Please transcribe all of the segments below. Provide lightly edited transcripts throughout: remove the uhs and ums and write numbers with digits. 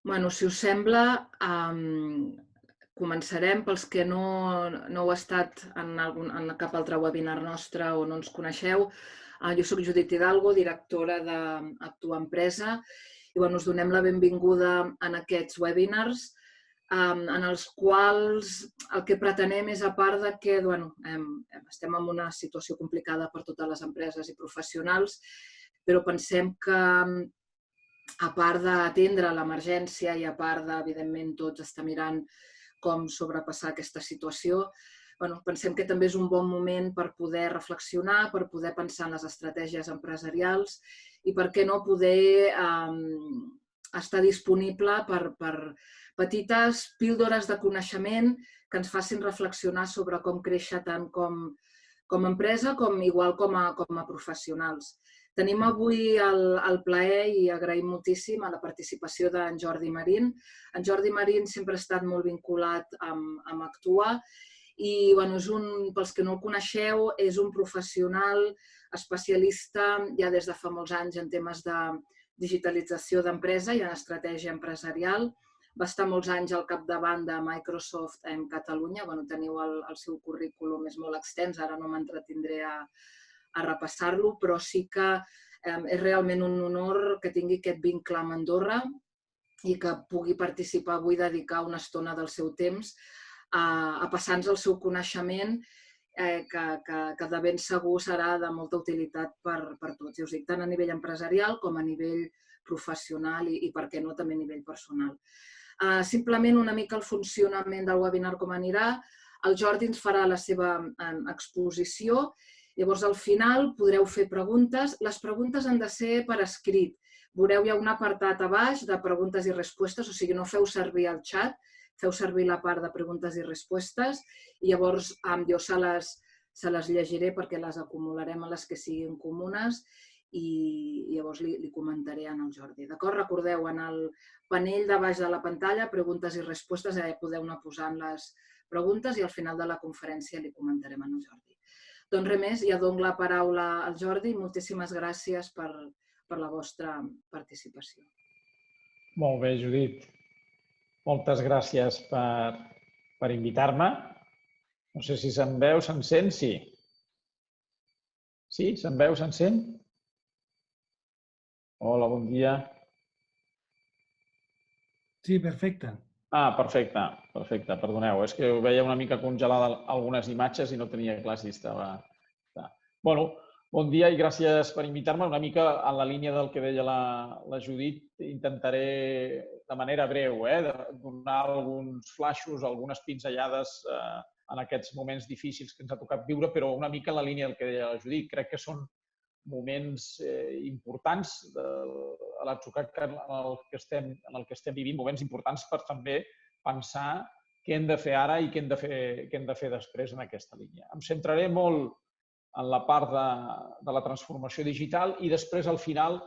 Bueno, si us sembla, començarem pels que no heu estat en cap altre webinar nostre o no ens coneixeu. Jo soc Judit Hidalgo, directora d'Actua Empresa, i us donem la benvinguda en aquests webinars, en els quals el que pretenem és, a part de que estem en una situació complicada per totes les empreses i professionals, però pensem que, a part d'atendre l'emergència i a part de, evidentment, tots estar mirant com sobrepassar aquesta situació, pensem que també és un bon moment per poder reflexionar, per poder pensar en les estratègies empresarials i, per què no, poder estar disponible per petites píldores de coneixement que ens facin reflexionar sobre com créixer tant com a empresa com igual com a professionals. Tenim avui el plaer i agraïm moltíssim a la participació d'en Jordi Marín. En Jordi Marín sempre ha estat molt vinculat amb Actua i, pels que no el coneixeu, és un professional especialista ja des de fa molts anys en temes de digitalització d'empresa i en estratègia empresarial. Va estar molts anys al capdavant de Microsoft en Catalunya. Teniu el seu currículum, és molt extens, ara no m'entretindré a repassar-lo, però sí que és realment un honor que tingui aquest vincle amb Andorra i que pugui participar avui, dedicar una estona del seu temps a passar-nos el seu coneixement, que de ben segur serà de molta utilitat per tots. Ja us dic, tant a nivell empresarial com a nivell professional i, per què no, també a nivell personal. Simplement una mica el funcionament del webinar com anirà. El Jordi ens farà la seva exposició. Llavors, al final, podreu fer preguntes. Les preguntes han de ser per escrit. Veureu, hi ha un apartat a baix de preguntes i respostes, o sigui, no feu servir el xat, feu servir la part de preguntes i respostes, i llavors jo se les llegiré perquè les acumularem a les que siguin comunes i llavors li comentaré al Jordi. D'acord? Recordeu, en el panell de baix de la pantalla, preguntes i respostes, podeu anar posant les preguntes i al final de la conferència li comentarem al Jordi. Doncs res més, ja dono la paraula al Jordi. Moltíssimes gràcies per la vostra participació. Molt bé, Judit. Moltes gràcies per invitar-me. No sé si se'm veu, se'm sent? Sí. Sí? Se'm veu, se'm sent? Hola, bon dia. Sí, perfecte. Perfecte, perfecte. Perdoneu, és que veia una mica congelada algunes imatges i no tenia clar si estava... Bueno, bon dia i gràcies per invitar-me. Una mica en la línia del que deia la Judit, intentaré de manera breu donar alguns flaixos, algunes pinzellades en aquests moments difícils que ens ha tocat viure, però una mica en la línia del que deia la Judit. Crec que són moments importants a l'atzucac en el que estem vivint, moments importants per també pensar què hem de fer ara i què hem de fer després en aquesta línia. Em centraré molt en la part de la transformació digital i després, al final,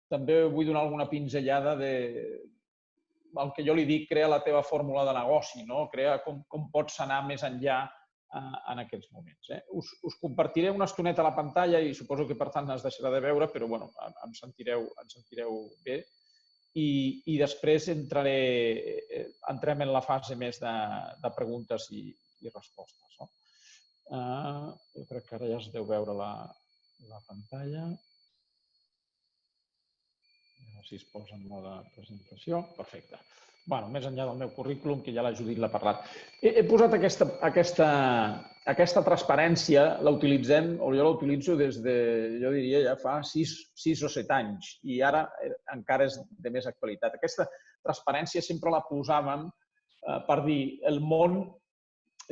també vull donar alguna pinzellada del que jo li dic crea la teva fórmula de negoci, crea com pots anar més enllà en aquests moments. Us compartiré una estoneta a la pantalla i suposo que, per tant, es deixarà de veure, però em sentireu bé. I després entrem en la fase més de preguntes i respostes. Jo crec que ara ja es deu veure la pantalla. A veure si es posa en mode presentació. Perfecte. Més enllà del meu currículum, que ja la Judit l'ha parlat. He posat aquesta transparència, la utilitzem, o jo la utilitzo des de, jo diria, ja fa 6 o 7 anys, i ara encara és de més actualitat. Aquesta transparència sempre la posàvem per dir el món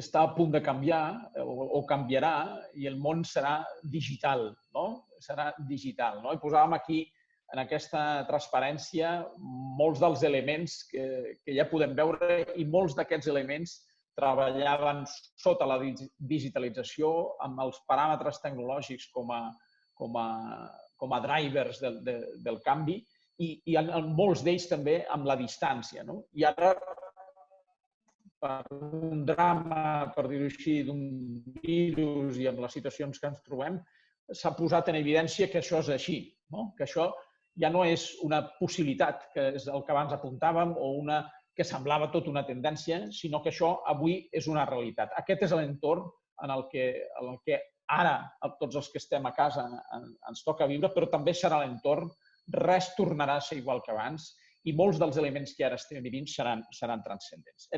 està a punt de canviar o canviarà i el món serà digital, serà digital. I posàvem aquí, en aquesta transparència, molts dels elements que ja podem veure i molts d'aquests elements treballaven sota la digitalització amb els paràmetres tecnològics com a drivers del canvi i en molts d'ells també amb la distància. I ara, per un drama, per dir-ho així, d'un virus i amb les situacions que ens trobem, s'ha posat en evidència que això és així, que això ja no és una possibilitat, que és el que abans apuntàvem, o una que semblava tot una tendència, sinó que això avui és una realitat. Aquest és l'entorn en el que ara, tots els que estem a casa, ens toca viure, però també serà l'entorn, res tornarà a ser igual que abans i molts dels elements que ara estem vivint seran transcendents.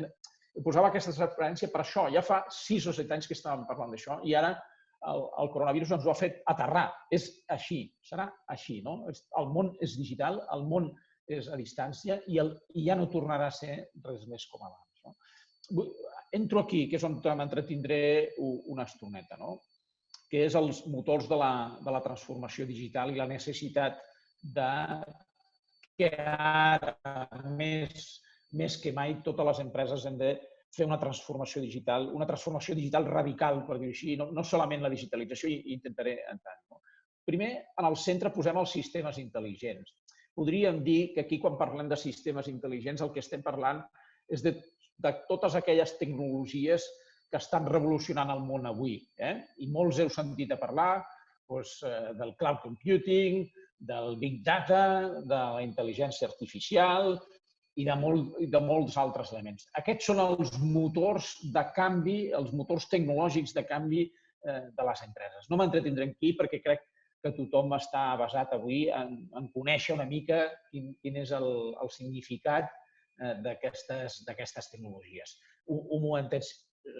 Posava aquesta referència per això. Ja fa 6 o 7 anys que estàvem parlant d'això i ara el coronavirus ens ho ha fet aterrar. És així, serà així. El món és digital, el món és a distància i ja no tornarà a ser res més com abans. Entro aquí, que és on m'entretindré una estoneta, que és els motors de la transformació digital i la necessitat que ara, més que mai, totes les empreses hem de fer una transformació digital radical, per dir-ho així, no solament la digitalització, i intentaré entrar. Primer, en el centre posem els sistemes intel·ligents. Podríem dir que aquí, quan parlem de sistemes intel·ligents, el que estem parlant és de totes aquelles tecnologies que estan revolucionant el món avui. I molts heu sentit a parlar del cloud computing, del big data, de la intel·ligència artificial i de molts altres elements. Aquests són els motors de canvi, els motors tecnològics de canvi de les empreses. No m'entretindré aquí perquè crec que tothom està basat avui en conèixer una mica quin és el significat d'aquestes tecnologies. Un momentet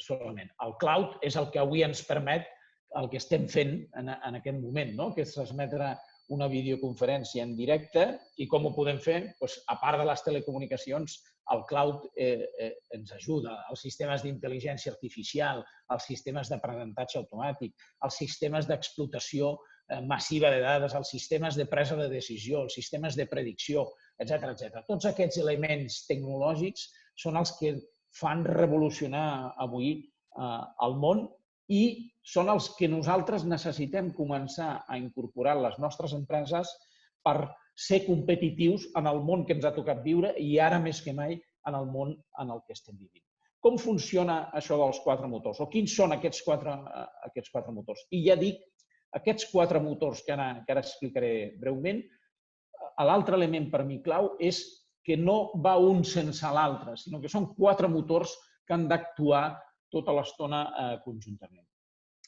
solament. El cloud és el que avui ens permet el que estem fent en aquest moment, que és transmetre una videoconferència en directe. I com ho podem fer? A part de les telecomunicacions, el cloud ens ajuda. Els sistemes d'intel·ligència artificial, els sistemes d'aprenentatge automàtic, els sistemes d'explotació massiva de dades, els sistemes de presa de decisió, els sistemes de predicció, etc. Tots aquests elements tecnològics són els que fan revolucionar avui el món i són els que nosaltres necessitem començar a incorporar a les nostres empreses per ser competitius en el món que ens ha tocat viure i ara més que mai en el món en el que estem vivint. Com funciona això dels 4 motors? O quins són aquests 4 motors? I ja dic, aquests 4 motors que ara explicaré breument, l'altre element per mi clau és que no va un sense l'altre, sinó que són 4 motors que han d'actuar tota l'estona conjuntament.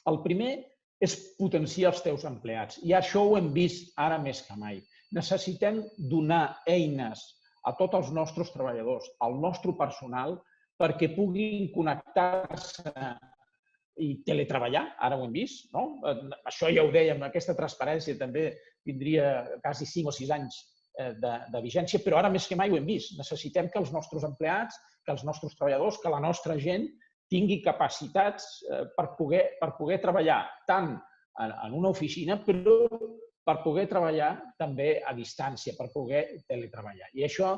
El primer és potenciar els teus empleats. I això ho hem vist ara més que mai. Necessitem donar eines a tots els nostres treballadors, al nostre personal, perquè puguin connectar-se i teletreballar, ara ho hem vist. Això ja ho dèiem, aquesta transparència també tindria quasi 5 o 6 anys de vigència, però ara més que mai ho hem vist. Necessitem que els nostres empleats, que els nostres treballadors, que la nostra gent tingui capacitats per poder treballar tant en una oficina, però per poder treballar també a distància, per poder teletreballar. I això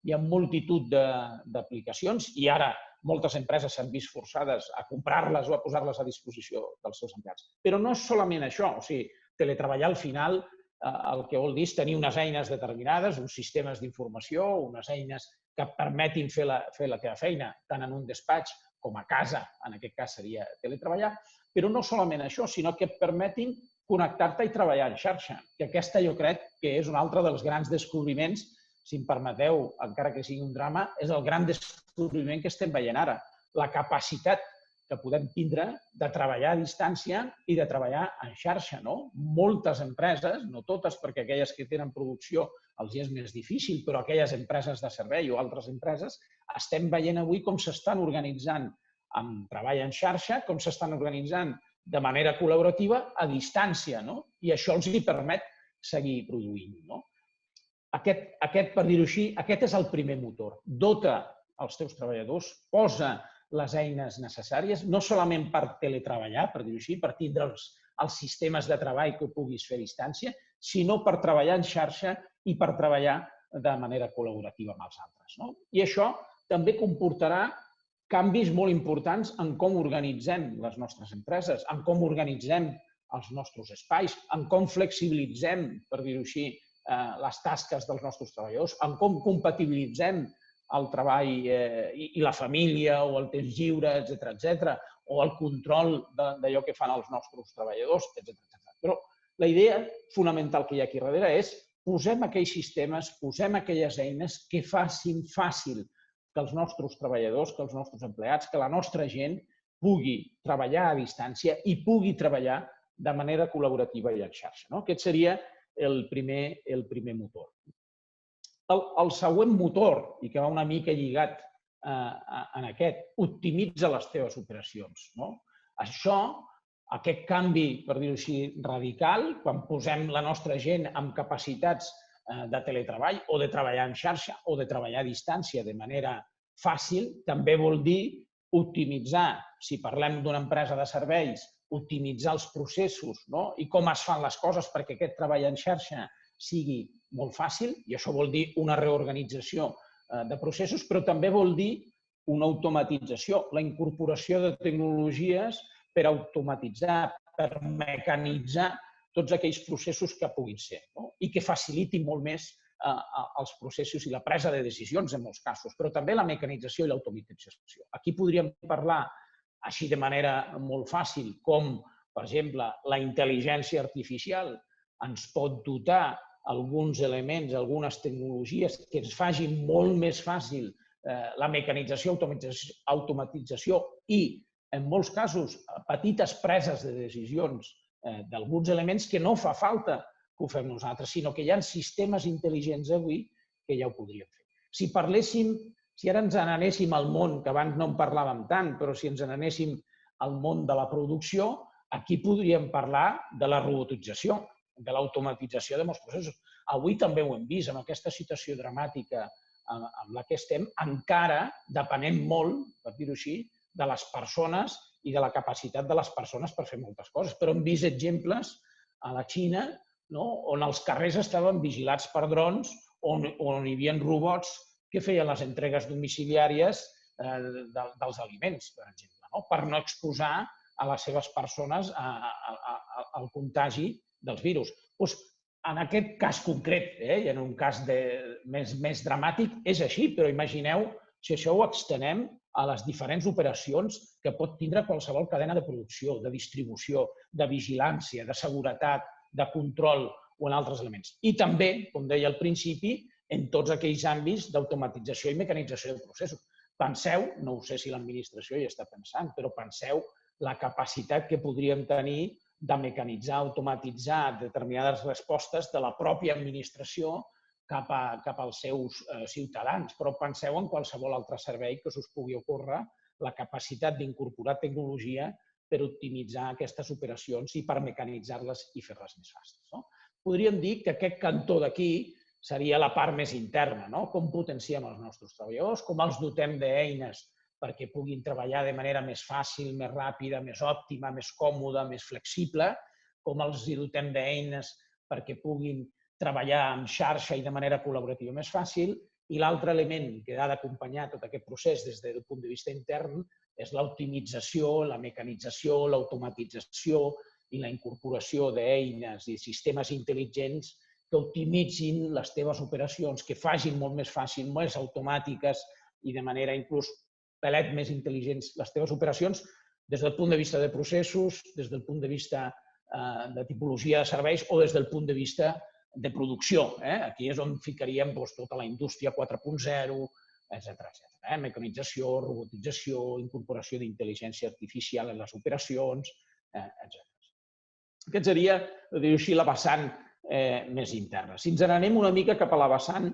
hi ha multitud d'aplicacions i ara moltes empreses s'han vist forçades a comprar-les o a posar-les a disposició dels seus empleats. Però no és solament això. O sigui, teletreballar al final el que vol dir és tenir unes eines determinades, uns sistemes d'informació, unes eines que permetin fer la teva feina tant en un despatx com a casa, en aquest cas seria teletreballar, però no solament això, sinó que et permetin connectar-te i treballar en xarxa, que aquesta jo crec que és un altre dels grans descobriments, si em permeteu, encara que sigui un drama, és el gran descobriment que estem veient ara, la capacitat que podem tindre de treballar a distància i de treballar en xarxa. Moltes empreses, no totes, perquè aquelles que tenen producció els és més difícil, però aquelles empreses de servei o altres empreses, estem veient avui com s'estan organitzant amb treball en xarxa, com s'estan organitzant de manera col·laborativa a distància, i això els permet seguir produint. Per dir-ho així, aquest és el primer motor. Dota els teus treballadors, posa les eines necessàries, no solament per teletreballar, per dir-ho així, per tindre els sistemes de treball que ho puguis fer a distància, sinó per treballar en xarxa i per treballar de manera col·laborativa amb els altres. I això també comportarà canvis molt importants en com organitzem les nostres empreses, en com organitzem els nostres espais, en com flexibilitzem, per dir-ho així, les tasques dels nostres treballadors, en com compatibilitzem el treball i la família o el temps lliure, etc., o el control d'allò que fan els nostres treballadors, etc. Però la idea fonamental que hi ha aquí darrere és posem aquells sistemes, posem aquelles eines que facin fàcil que els nostres treballadors, que els nostres empleats, que la nostra gent pugui treballar a distància i pugui treballar de manera col·laborativa i en xarxa. Aquest seria el primer motor. El següent motor, i que va una mica lligat en aquest, optimitza les teves operacions. Això, aquest canvi, per dir-ho així, radical, quan posem la nostra gent amb capacitats de teletreball o de treballar en xarxa o de treballar a distància de manera fàcil, també vol dir optimitzar, si parlem d'una empresa de serveis, optimitzar els processos i com es fan les coses perquè aquest treball en xarxa sigui molt fàcil, i això vol dir una reorganització de processos, però també vol dir una automatització, la incorporació de tecnologies per automatitzar, per mecanitzar tots aquells processos que puguin ser i que facilitin molt més els processos i la presa de decisions en molts casos, però també la mecanització i l'automatització. Aquí podríem parlar així de manera molt fàcil com, per exemple, la intel·ligència artificial ens pot dotar alguns elements, algunes tecnologies que ens facin molt més fàcil la mecanització, automatització i, en molts casos, petites preses de decisions d'alguns elements que no fa falta que ho fem nosaltres, sinó que hi ha sistemes intel·ligents avui que ja ho podríem fer. Si parléssim, si ara ens n'anéssim al món, que abans no en parlàvem tant, però si ens n'anéssim al món de la producció, aquí podríem parlar de la robotització, de l'automatització de molts processos. Avui també ho hem vist, amb aquesta situació dramàtica amb la que estem, encara depenem molt, per dir-ho així, de les persones i de la capacitat de les persones per fer moltes coses. Però hem vist exemples a la Xina on els carrers estaven vigilats per drons, on hi havia robots que feien les entregues domiciliàries dels aliments, per exemple, per no exposar a les seves persones al contagi dels virus. En aquest cas concret, i en un cas més dramàtic, és així, però imagineu si això ho extenem a les diferents operacions que pot tindre qualsevol cadena de producció, de distribució, de vigilància, de seguretat, de control o en altres elements. I també, com deia al principi, en tots aquells àmbits d'automatització i mecanització de processos. Penseu, no sé si l'administració hi està pensant, però penseu la capacitat que podríem tenir de mecanitzar, automatitzar determinades respostes de la pròpia administració cap als seus ciutadans. Però penseu en qualsevol altre servei que us pugui ocórrer la capacitat d'incorporar tecnologia per optimitzar aquestes operacions i per mecanitzar-les i fer-les més fàcils. Podríem dir que aquest cantó d'aquí seria la part més interna, com potenciem els nostres treballadors, com els dotem d'eines perquè puguin treballar de manera més fàcil, més ràpida, més òptima, més còmoda, més flexible, com els dotem d'eines perquè puguin treballar en xarxa i de manera col·laborativa més fàcil. I l'altre element que ha d'acompanyar tot aquest procés des del punt de vista intern és l'optimització, la mecanització, l'automatització i la incorporació d'eines i sistemes intel·ligents que optimitzin les teves operacions, que facin molt més fàcil, més automàtiques i de manera inclús pelet més intel·ligents les teves operacions des del punt de vista de processos, des del punt de vista de tipologia de serveis o des del punt de vista de producció. Aquí és on ficaríem tota la indústria 4.0, etcètera. Mecanització, robotització, incorporació d'intel·ligència artificial en les operacions, etcètera. Aquest seria, dir-ho així, la vessant més interna. Si ens n'anem una mica cap a la vessant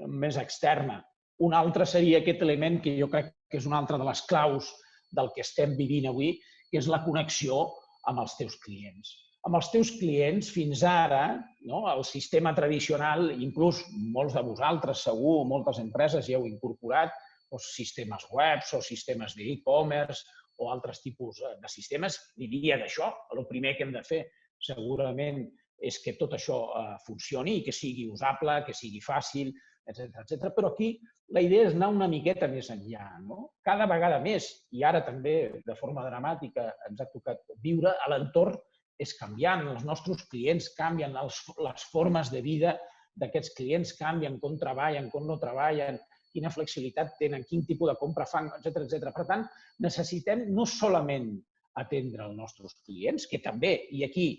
més externa, un altre seria aquest element que jo crec que és una altra de les claus del que estem vivint avui, que és la connexió amb els teus clients. Amb els teus clients, fins ara, el sistema tradicional, inclús molts de vosaltres, segur, moltes empreses ja heu incorporat, sistemes webs o sistemes d'e-commerce o altres tipus de sistemes, diria d'això. El primer que hem de fer segurament és que tot això funcioni i que sigui usable, que sigui fàcil, etcètera. Però aquí la idea és anar una miqueta més enllà. Cada vegada més, i ara també de forma dramàtica ens ha tocat viure, l'entorn és canviant, els nostres clients canvien, les formes de vida d'aquests clients canvien, com treballen, com no treballen, quina flexibilitat tenen, quin tipus de compra fan, etcètera. Per tant, necessitem no solament atendre els nostres clients, que també, i aquí,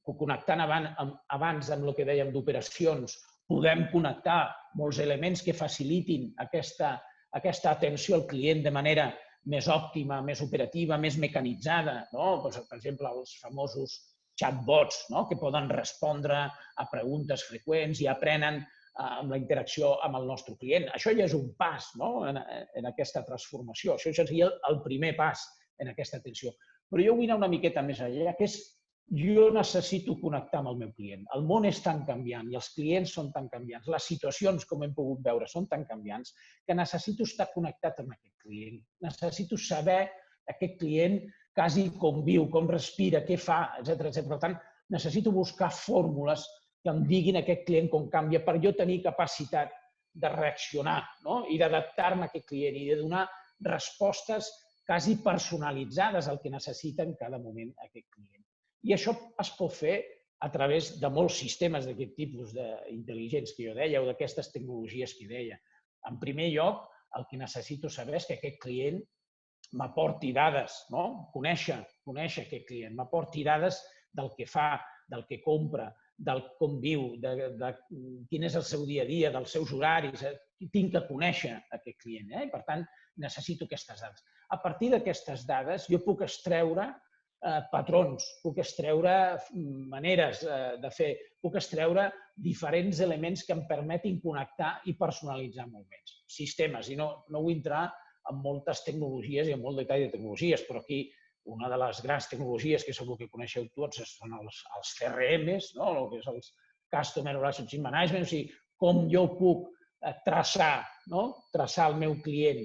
connectant abans amb el que dèiem d'operacions podem connectar molts elements que facilitin aquesta atenció al client de manera més òptima, més operativa, més mecanitzada. Per exemple, els famosos chatbots que poden respondre a preguntes freqüents i aprenen amb la interacció amb el nostre client. Això ja és un pas en aquesta transformació. Això seria el primer pas en aquesta atenció. Però jo vull anar una miqueta més enllà, que és jo necessito connectar amb el meu client. El món és tan canviant i els clients són tan canviants. Les situacions, com hem pogut veure, són tan canviants que necessito estar connectat amb aquest client. Necessito saber aquest client quasi com viu, com respira, què fa, etc. Per tant, necessito buscar fórmules que em diguin aquest client com canvia per jo tenir capacitat de reaccionar i d'adaptar-me a aquest client i de donar respostes quasi personalitzades al que necessita en cada moment aquest client. I això es pot fer a través de molts sistemes d'aquest tipus d'intel·ligents que jo deia o d'aquestes tecnologies que deia. En primer lloc, el que necessito saber és que aquest client m'aporti dades, conèixer aquest client, m'aporti dades del que fa, del que compra, del com viu, de quin és el seu dia a dia, dels seus horaris. Tinc que conèixer aquest client. Per tant, necessito aquestes dades. A partir d'aquestes dades, jo puc extreure patrons, puc extreure maneres de fer, puc extreure diferents elements que em permetin connectar i personalitzar molt més. Sistemes, i no vull entrar en moltes tecnologies i en molt detall de tecnologies, però aquí una de les grans tecnologies que segur que coneixeu tots són els CRMs, el que és el Customer Relationship Management, o sigui, com jo puc traçar el meu client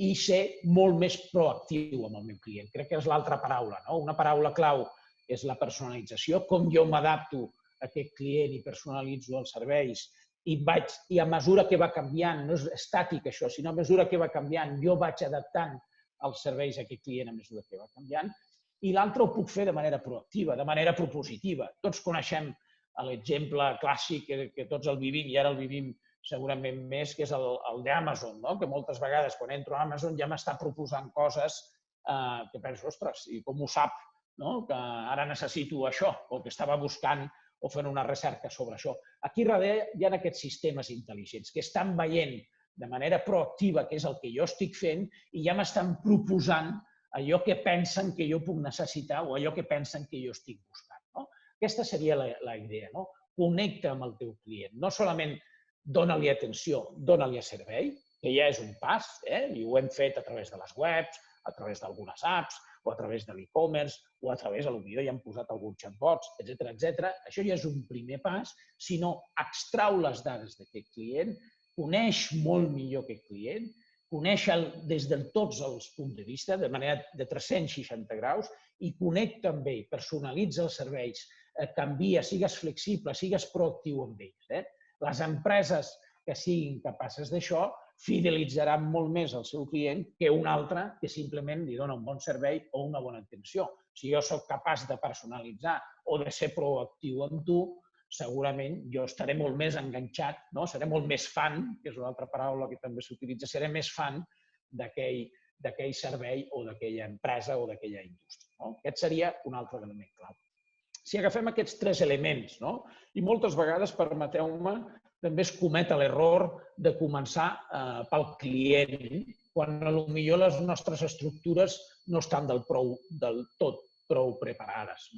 i ser molt més proactiu amb el meu client. Crec que és l'altra paraula. Una paraula clau és la personalització, com jo m'adapto a aquest client i personalitzo els serveis i a mesura que va canviant, no és estàtic això, sinó a mesura que va canviant, jo vaig adaptant els serveis a aquest client a mesura que va canviant. I l'altre ho puc fer de manera proactiva, de manera propositiva. Tots coneixem l'exemple clàssic que tots el vivim i ara el vivim segurament més, que és el d'Amazon, que moltes vegades quan entro a Amazon ja m'està proposant coses que penso, ostres, i com ho sap, que ara necessito això, o que estava buscant o fent una recerca sobre això. Aquí darrere hi ha aquests sistemes intel·ligents que estan veient de manera proactiva què és el que jo estic fent i ja m'estan proposant allò que pensen que jo puc necessitar o allò que pensen que jo estic buscant. Aquesta seria la idea. Connecta amb el teu client. No solament dóna-li atenció, dóna-li servei, que ja és un pas, i ho hem fet a través de les webs, a través d'algunes apps, o a través de l'e-commerce, o a través, potser ja hem posat alguns chatbots, etc. Això ja és un primer pas, sinó extrau les dades d'aquest client, coneix molt millor aquest client, coneix-el des de tots els punts de vista, de manera de 360 graus, i connecta amb ell, personalitza els serveis, canvia, sigues flexible, sigues proactiu amb ells. Les empreses que siguin capaces d'això fidelitzaran molt més el seu client que un altre que simplement li dona un bon servei o una bona atenció. Si jo soc capaç de personalitzar o de ser proactiu amb tu, segurament jo estaré molt més enganxat, seré molt més fan, que és una altra paraula que també s'utilitza, seré més fan d'aquell servei o d'aquella empresa o d'aquella indústria. Aquest seria un altre element clau. Si agafem aquests tres elements, i moltes vegades, permeteu-me, també es comet l'error de començar pel client, quan potser les nostres estructures no estan del tot prou preparades.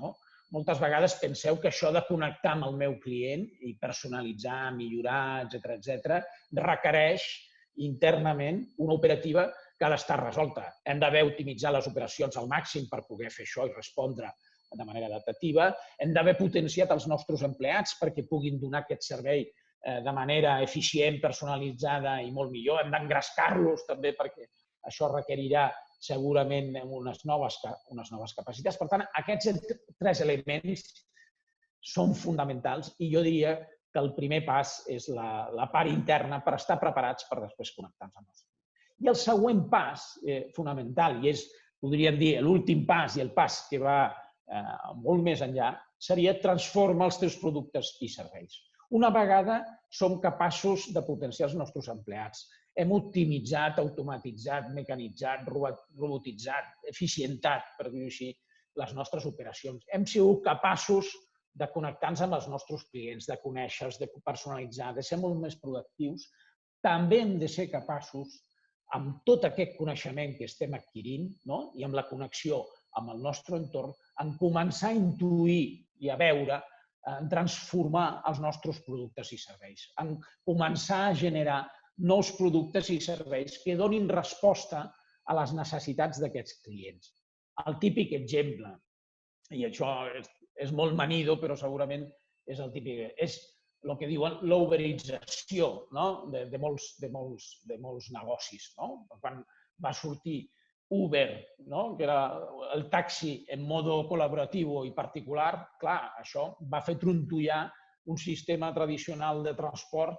Moltes vegades penseu que això de connectar amb el meu client i personalitzar, millorar, etc., requereix internament una operativa que ha d'estar resolta. Hem d'haver optimitzat les operacions al màxim per poder fer això i respondre de manera adaptativa. Hem d'haver potenciat els nostres empleats perquè puguin donar aquest servei de manera eficient, personalitzada i molt millor. Hem d'engrescar-los també perquè això requerirà segurament unes noves capacitats. Per tant, aquests tres elements són fonamentals i jo diria que el primer pas és la part interna per estar preparats per després connectar-nos amb els. I el següent pas fonamental, i és, podríem dir, l'últim pas i el pas que va molt més enllà, seria transformar els teus productes i serveis. Una vegada som capaços de potenciar els nostres empleats, hem optimitzat, automatitzat, mecanitzat, robotitzat, eficientat, per dir-ho així, les nostres operacions. Hem sigut capaços de connectar-nos amb els nostres clients, de conèixer-los, de personalitzar, de ser molt més proactius, també hem de ser capaços, amb tot aquest coneixement que estem adquirint i amb la connexió amb el nostre entorn, en començar a intuir i a veure, en transformar els nostres productes i serveis, en començar a generar nous productes i serveis que donin resposta a les necessitats d'aquests clients. El típic exemple, i això és molt manido, però segurament és el típic, és el que diuen l'uberització de molts negocis. Quan va sortir Uber, que era el taxi en modo col·laboratiu i particular, clar, això va fer trontollar un sistema tradicional de transport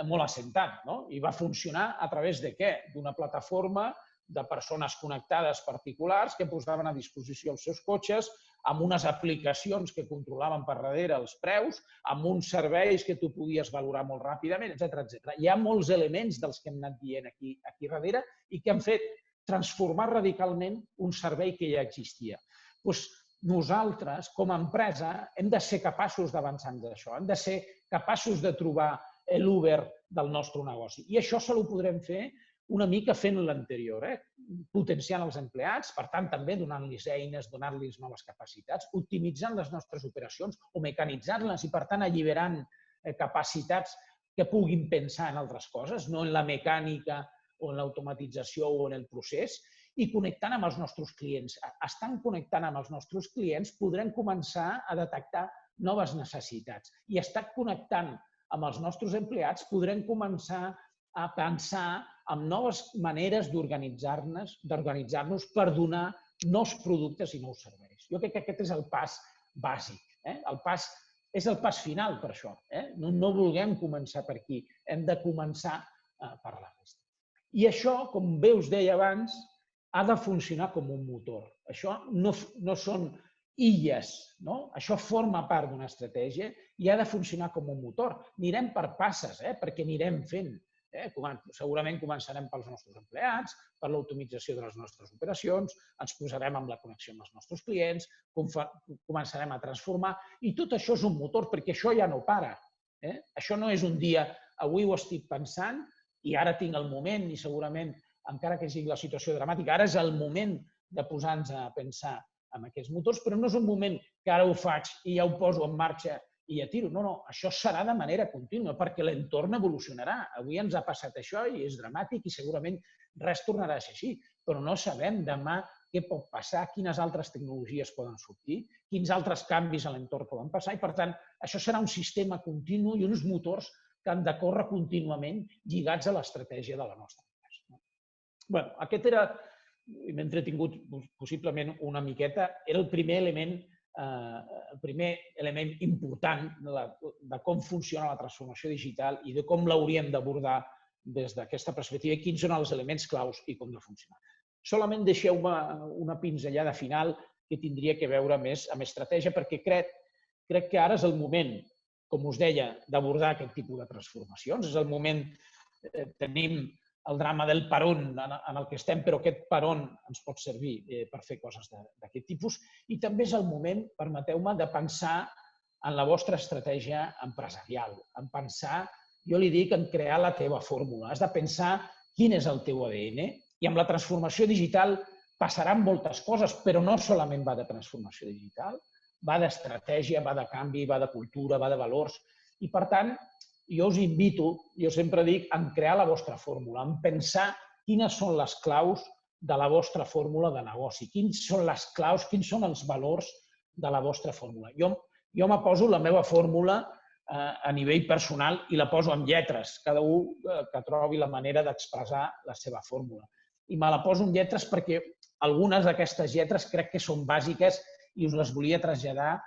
molt assentat i va funcionar a través de què? D'una plataforma de persones connectades particulars que posaven a disposició els seus cotxes amb unes aplicacions que controlaven per darrere els preus, amb uns serveis que tu podies valorar molt ràpidament, etc. Hi ha molts elements dels que hem anat dient aquí darrere i que han fet transformar radicalment un servei que ja existia. Nosaltres, com a empresa, hem de ser capaços d'avançar en això, hem de ser capaços de trobar l'Uber del nostre negoci. I això se ho podrem fer una mica fent l'anterior, potenciant els empleats, per tant, també donant-los eines, donant-los noves capacitats, optimitzant les nostres operacions o mecanitzant-les i, per tant, alliberant capacitats que puguin pensar en altres coses, no en la mecànica o en l'automatització o en el procés, i connectant amb els nostres clients. Estant connectant amb els nostres clients podrem començar a detectar noves necessitats. I estant connectant amb els nostres empleats podrem començar a pensar en noves maneres d'organitzar-nos per donar nous productes i nous serveis. Jo crec que aquest és el pas bàsic. És el pas final per això. No vulguem començar per aquí. Hem de començar per la resta. I això, com bé us deia abans, ha de funcionar com un motor. Això no són illes. Això forma part d'una estratègia i ha de funcionar com un motor. Anirem per passes, perquè anirem fent. Segurament començarem pels nostres empleats, per l'optimització de les nostres operacions, ens posarem amb la connexió amb els nostres clients, començarem a transformar i tot això és un motor perquè això ja no para. Això no és un dia, avui ho estic pensant i ara tinc el moment i segurament, encara que sigui la situació dramàtica, ara és el moment de posar-nos a pensar en aquests motors, però no és un moment que ara ho faig i ja ho poso en marxa i ja tiro. No, això serà de manera contínua perquè l'entorn evolucionarà. Avui ens ha passat això i és dramàtic i segurament res tornarà a ser així, però no sabem demà què pot passar, quines altres tecnologies poden sortir, quins altres canvis a l'entorn poden passar i, per tant, això serà un sistema continu i uns motors que han de córrer contínuament lligats a l'estratègia de la nostra empresa. Aquest era, i m'he entretingut possiblement una miqueta, era el primer element important de com funciona la transformació digital i de com l'hauríem d'abordar des d'aquesta perspectiva i quins són els elements claus i com de funcionar. Solament deixeu-me una pinzellada final que tindria que veure més amb estratègia perquè crec que ara és el moment, com us deia, d'abordar aquest tipus de transformacions. És el moment, tenim el drama del peron en el que estem, però aquest peron ens pot servir per fer coses d'aquest tipus. I també és el moment, permeteu-me, de pensar en la vostra estratègia empresarial, en pensar, jo li dic, en crear la teva fórmula. Has de pensar quin és el teu ADN i amb la transformació digital passaran moltes coses, però no solament va de transformació digital, va d'estratègia, va de canvi, va de cultura, va de valors. I, per tant, jo us invito, jo sempre dic, a crear la vostra fórmula, en pensar quines són les claus de la vostra fórmula de negoci, quins són les claus, quins són els valors de la vostra fórmula. Jo me poso la meva fórmula a nivell personal i la poso en lletres, cada un que trobi la manera d'expressar la seva fórmula. I me la poso en lletres perquè algunes d'aquestes lletres crec que són bàsiques i us les volia traslladar.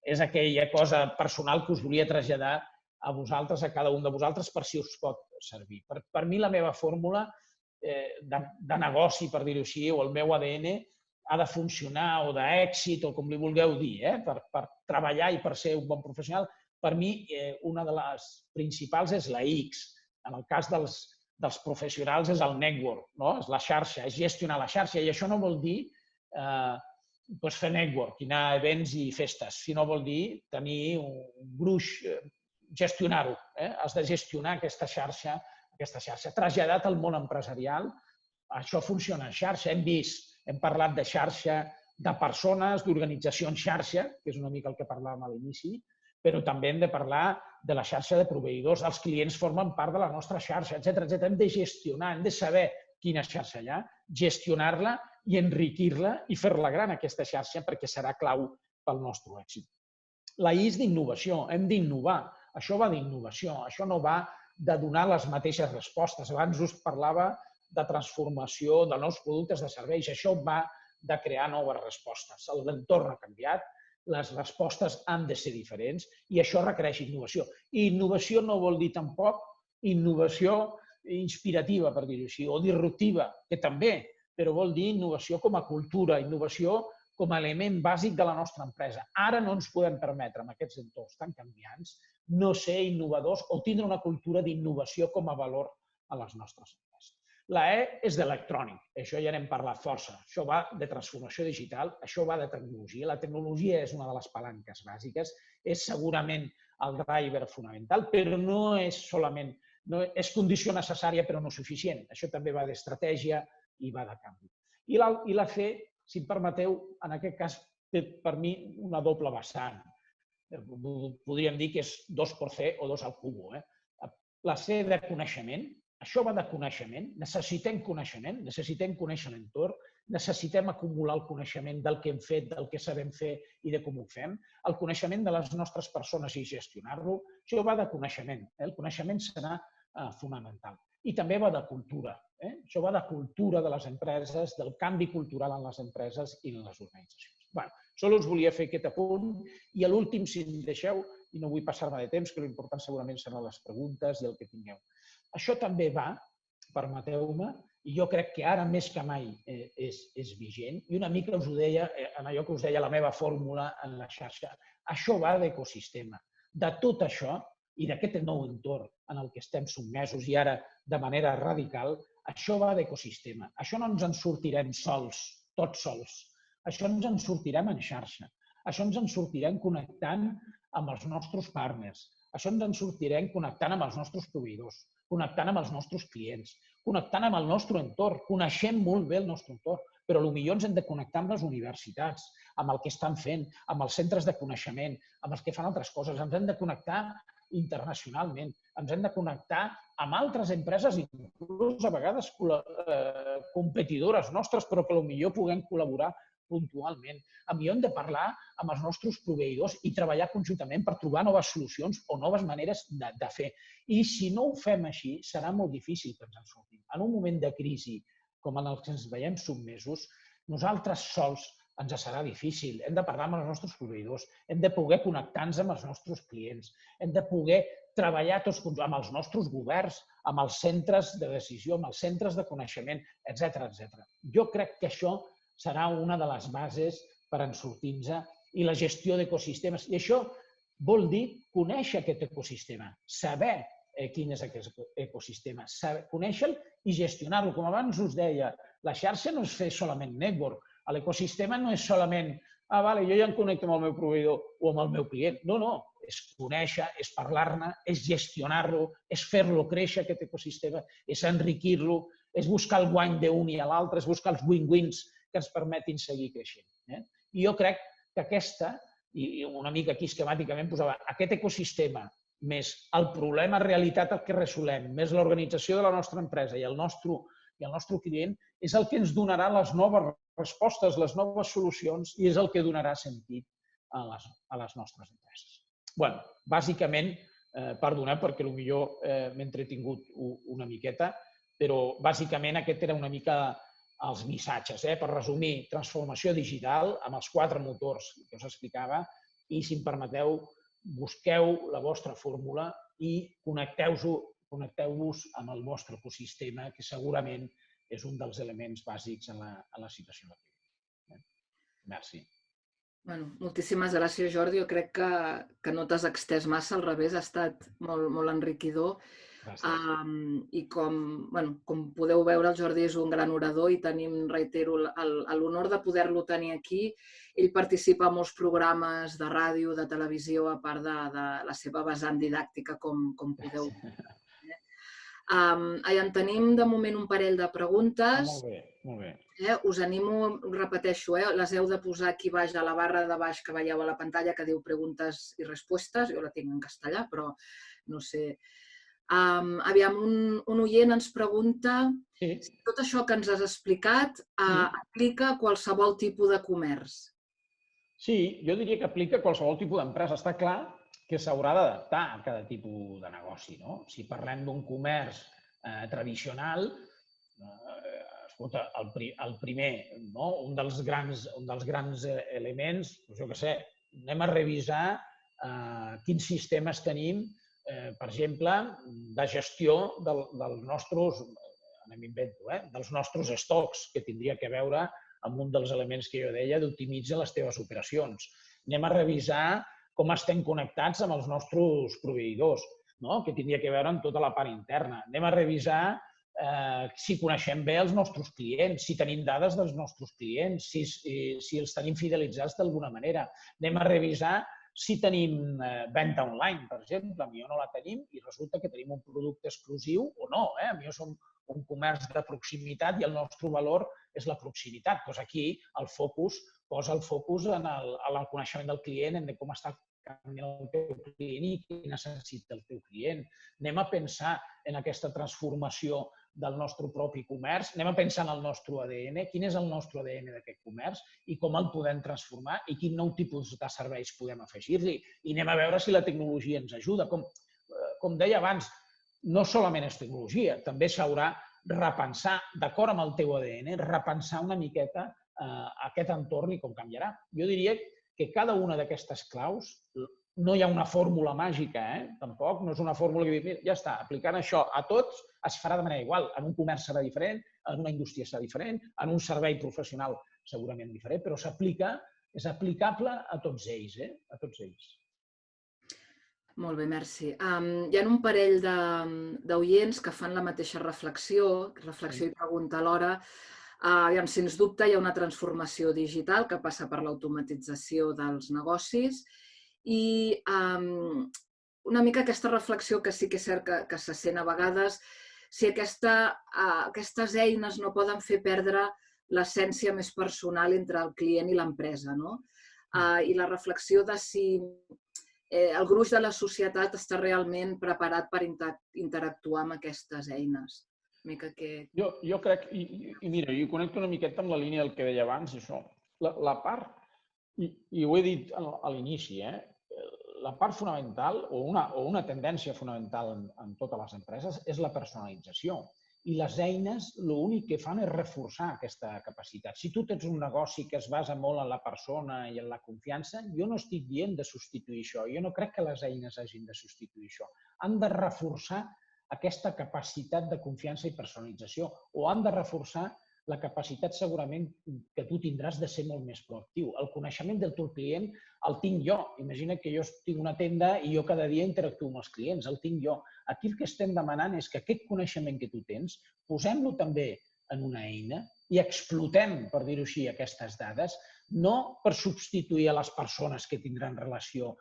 És aquella cosa personal que us volia traslladar a vosaltres, a cada un de vosaltres, per si us pot servir. Per mi la meva fórmula de negoci, per dir-ho així, o el meu ADN, ha de funcionar, o d'èxit, o com li vulgueu dir, per treballar i per ser un bon professional. Per mi, una de les principals és la X. En el cas dels professionals és el network, és la xarxa, és gestionar la xarxa. I això no vol dir fer network, anar a events i festes, sinó vol dir tenir un gruix, gestionar-ho. Has de gestionar aquesta xarxa, traslladat al món empresarial. Això funciona en xarxa. Hem parlat de xarxa de persones, d'organitzacions xarxa, que és una mica el que parlàvem a l'inici, però també hem de parlar de la xarxa de proveïdors. Els clients formen part de la nostra xarxa, etc. Hem de gestionar, hem de saber quina xarxa hi ha, gestionar-la i enriquir-la i fer-la gran, aquesta xarxa, perquè serà clau pel nostre èxit. La I és d'innovació, hem d'innovar. Això va d'innovació, això no va de donar les mateixes respostes. Abans us parlava de transformació de nous productes, de serveis. Això va de crear noves respostes. L'entorn ha canviat, les respostes han de ser diferents i això requereix innovació. I innovació no vol dir tampoc innovació inspirativa, per dir-ho així, o disruptiva, que també, però vol dir innovació com a cultura, innovació com a element bàsic de la nostra empresa. Ara no ens podem permetre, amb aquests entorns tan canviants, no ser innovadors o tindre una cultura d'innovació com a valor a les nostres empreses. La E és d'electrònic, això ja n'hem parlat força. Això va de transformació digital, això va de tecnologia. La tecnologia és una de les palanques bàsiques, és segurament el driver fonamental, però no és solament, és condició necessària però no suficient. Això també va d'estratègia i va de canvi. I la C, si em permeteu, en aquest cas té per mi una doble vessant. Podríem dir que és 2 per C o 2 al cubo. La C de coneixement. Això va de coneixement, necessitem conèixer l'entorn, necessitem acumular el coneixement del que hem fet, del que sabem fer i de com ho fem, el coneixement de les nostres persones i gestionar-lo, això va de coneixement, el coneixement serà fonamental. I també va de cultura, això va de cultura de les empreses, del canvi cultural en les empreses i en les organitzacions. Bé, sols us volia fer aquest apunt i a l'últim, si em deixeu, i no vull passar-me de temps, que l'important segurament seran les preguntes i el que tingueu. Això també va, permeteu-me, i jo crec que ara més que mai és vigent, i una mica us ho deia, en allò que us deia la meva fórmula en la xarxa, això va d'ecosistema. De tot això i d'aquest nou entorn en el que estem sotmesos i ara de manera radical, això va d'ecosistema. Això no ens en sortirem sols, tots sols. Això ens en sortirem en xarxa. Això ens en sortirem connectant amb els nostres partners. Això ens en sortirem connectant amb els nostres proveïdors, connectant amb els nostres clients, connectant amb el nostre entorn. Coneixem molt bé el nostre entorn, però potser ens hem de connectar amb les universitats, amb el que estan fent, amb els centres de coneixement, amb els que fan altres coses. Ens hem de connectar internacionalment, ens hem de connectar amb altres empreses, inclús a vegades competidores nostres, però que potser puguem col·laborar puntualment. Potser hem de parlar amb els nostres proveïdors i treballar conjuntament per trobar noves solucions o noves maneres de fer. I si no ho fem així, serà molt difícil que ens en sortim. En un moment de crisi com en el que ens veiem sotmesos, nosaltres sols ens serà difícil. Hem de parlar amb els nostres proveïdors, hem de poder connectar-nos amb els nostres clients, hem de poder treballar tots amb els nostres governs, amb els centres de decisió, amb els centres de coneixement, etc. Jo crec que això serà una de les bases per en sortir-nos i la gestió d'ecosistemes. I això vol dir conèixer aquest ecosistema, saber quin és aquest ecosistema, conèixer-lo i gestionar-lo. Com abans us deia, la xarxa no és fer solament network, l'ecosistema no és solament jo ja em connecto amb el meu proveïdor o amb el meu client. No, és conèixer, és parlar-ne, és gestionar-lo, és fer-lo créixer, aquest ecosistema, és enriquir-lo, és buscar el guany d'un i a l'altre, és buscar els win-wins que ens permetin seguir creixent. I jo crec que aquesta, i una mica aquí esquemàticament posava, aquest ecosistema més el problema realitat el que resolem, més l'organització de la nostra empresa i el nostre client, és el que ens donarà les noves respostes, les noves solucions i és el que donarà sentit a les nostres empreses. Bé, bàsicament, perdoneu perquè potser m'he entretingut una miqueta, però bàsicament aquest era una mica els missatges. Per resumir, transformació digital amb els 4 motors que us explicava i, si em permeteu, busqueu la vostra fórmula i connecteu-vos amb el vostre ecosistema, que segurament és un dels elements bàsics en la situació de crisi. Merci. Moltíssimes gràcies, Jordi. Jo crec que no t'has extès massa, al revés, ha estat molt enriquidor. I com podeu veure, el Jordi és un gran orador i tenim, reitero, l'honor de poder-lo tenir aquí. Ell participa en molts programes de ràdio, de televisió, a part de la seva vessant didàctica, com podeu veure. En tenim de moment un parell de preguntes. Molt bé, molt bé. Us animo, repeteixo, les heu de posar aquí baix a la barra de baix que veieu a la pantalla que diu preguntes i respostes. Jo la tinc en castellà, però no sé. Aviam, un oient ens pregunta si tot això que ens has explicat aplica a qualsevol tipus de comerç. Sí, jo diria que aplica a qualsevol tipus d'empresa. Està clar que s'haurà d'adaptar a cada tipus de negoci. Si parlem d'un comerç tradicional, escolta, el primer, un dels grans elements, jo què sé, anem a revisar quins sistemes tenim, per exemple, de gestió dels nostres, dels nostres estocs, que tindria que veure amb un dels elements que jo deia d'optimitzar les teves operacions. Anem a revisar com estem connectats amb els nostres proveïdors, que tindria que veure amb tota la part interna. Anem a revisar si coneixem bé els nostres clients, si tenim dades dels nostres clients, si els tenim fidelitzats d'alguna manera. Anem a revisar si tenim venda online, per exemple. A mi no la tenim i resulta que tenim un producte exclusiu o no. A mi som un comerç de proximitat i el nostre valor és la proximitat. Doncs aquí el focus posa el focus en el coneixement del client, en com està canviant el teu client i què necessita el teu client. Anem a pensar en aquesta transformació del nostre propi comerç, anem a pensar en el nostre ADN, quin és el nostre ADN d'aquest comerç i com el podem transformar i quin nou tipus de serveis podem afegir-li. I anem a veure si la tecnologia ens ajuda. Com deia abans, no solament és tecnologia, també s'haurà de repensar, d'acord amb el teu ADN, repensar una miqueta aquest entorn i com canviarà. Jo diria que cada una d'aquestes claus, no hi ha una fórmula màgica, tampoc, no és una fórmula que diu, ja està, aplicant això a tots es farà de manera igual. En un comerç serà diferent, en una indústria serà diferent, en un servei professional segurament diferent, però és aplicable a tots ells, a tots ells. Molt bé, merci. Hi ha un parell d'oients que fan la mateixa reflexió i pregunta alhora. Sens dubte, hi ha una transformació digital que passa per l'automatització dels negocis i una mica aquesta reflexió que sí que és cert que se sent a vegades, si aquestes eines no poden fer perdre l'essència més personal entre el client i l'empresa. I la reflexió de si el gruix de la societat està realment preparat per interactuar amb aquestes eines. Jo crec, i mira, jo connecto una miqueta amb la línia del que deia abans, això. La part, i ho he dit a l'inici, la part fonamental o una tendència fonamental en totes les empreses és la personalització. I les eines l'únic que fan és reforçar aquesta capacitat. Si tu tens un negoci que es basa molt en la persona i en la confiança, jo no estic dient de substituir això. Jo no crec que les eines hagin de substituir això. Han de reforçar aquesta capacitat de confiança i personalització o han de reforçar la capacitat segurament que tu tindràs de ser molt més proactiu. El coneixement del teu client el tinc jo. Imagina que jo tinc una tenda i jo cada dia interactuo amb els clients, el tinc jo. Aquí el que estem demanant és que aquest coneixement que tu tens, posem-lo també en una eina i explotem, per dir-ho així, aquestes dades, no per substituir a les persones que tindran relació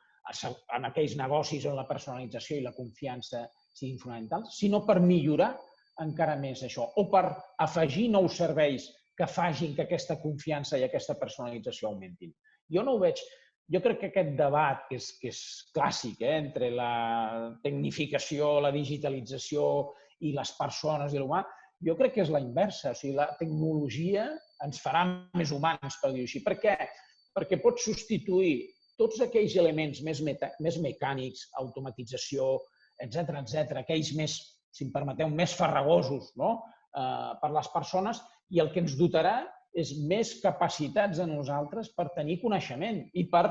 en aquells negocis on la personalització i la confiança siguin fonamentals, sinó per millorar encara més això, o per afegir nous serveis que facin que aquesta confiança i aquesta personalització augmentin. Jo no ho veig. Jo crec que aquest debat, que és clàssic, entre la tecnificació, la digitalització i les persones i l'humà, jo crec que és la inversa. O sigui, la tecnologia ens farà més humans, per dir-ho així. Per què? Perquè pot substituir tots aquells elements més mecànics, automatització, etcètera, aquells més, si em permeteu, més farragosos per les persones i el que ens dotarà és més capacitats a nosaltres per tenir coneixement i per